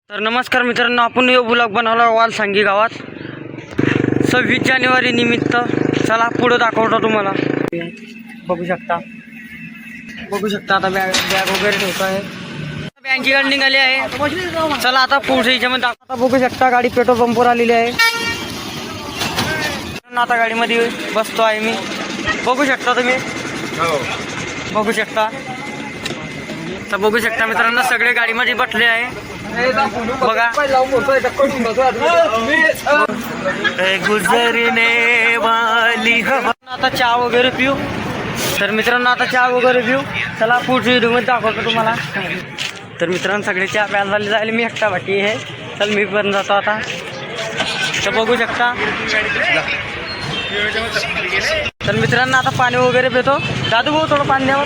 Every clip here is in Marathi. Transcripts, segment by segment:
तर नमस्कार मित्रांनो, आपण यो ब्लॉग बनवला वालसांगी गावात 26 जानेवारी निमित्त. चला पुढे दाखवतो तुम्हाला. बघू शकता आता बॅग वगैरे ठेवतो आहे. बँकची गाडी निघाली आहे. चला आता पुढे याच्यामध्ये आता बघू शकता गाडी पेट्रोल पंपवर आलेली आहे. आता गाडीमध्ये बसतो आहे मी. बघू शकता तुम्ही, बघू शकता. तर बघू शकता मित्रांनो, सगळे गाडीमध्ये बसले आहे. बघा गुजरने वाली हवा. आता चहा वगैरे पिऊ. तर मित्रांनो आता चहा वगैरे पिऊ. चला पुढच्या व्हिडिओमध्ये दाखवतो तुम्हाला. तर मित्रांनो सगळे चहा प्यायला झाले जायला मी एकटा बाकी आहे. चल मी पण जातो आता. तर बघू शकता. तर मित्रांनो आता पाणी वगैरे पितो. दादू भाऊ थोडं पाणी द्यावं.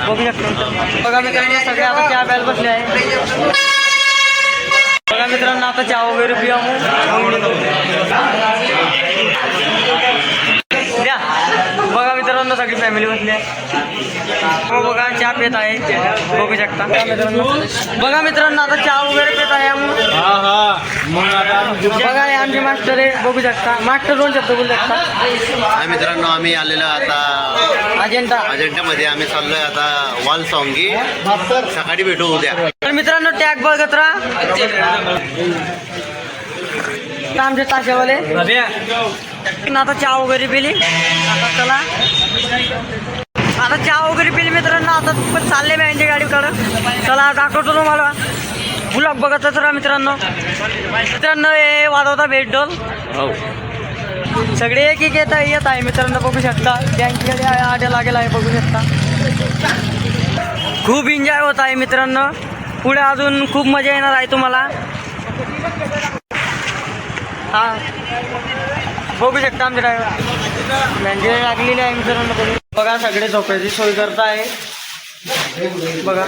बघू शकतो. बघा मित्रांनो सगळे आता चहा प्यायला बसले आहे. बघा मित्रांनो आता चहा वगैरे पिऊ. द्या. बघा मित्रांनो सगळी फॅमिली बसली आहे. हो बघा चहा पित आहे. बघू शकता मित्रांनो. बघा मित्रांनो आता चहा वगैरे पित आहे. बघा हे आमचे मास्टर आहे. बघू शकता. मास्टर 2 शब्द बोलू शकता. मित्रांनो आम्ही आलेलो आता अजेंठामध्ये. आम्ही चाललोय आता वालसांगी. सकाळी भेटू उद्या. तर मित्रांनो टॅग बघत राहा. आमचे ताशेवाले आता चहा वगैरे पिली. आता चला आता चहा वगैरे पिली मित्रांनो. आता पण चालले बँकच्या गाडीकडं. चला दाखवतो तुम्हाला. ब्लॉग बघतच राहा मित्रांनो. हे वाजवता भेटडोल. सगळे एक येत आहे मित्रांनो. बघू शकता बँकची गाडी आड्या लागेल आहे. बघू शकता खूप एन्जॉय होत आहे मित्रांनो. पुढे अजून खूप मजा येणार आहे तुम्हाला. हा बघू शकता आमचे ड्रायव्हर बँकेची लागलेली आहे मित्रांनो. बघा सगळे झोपायची सोय करत आहे. बघा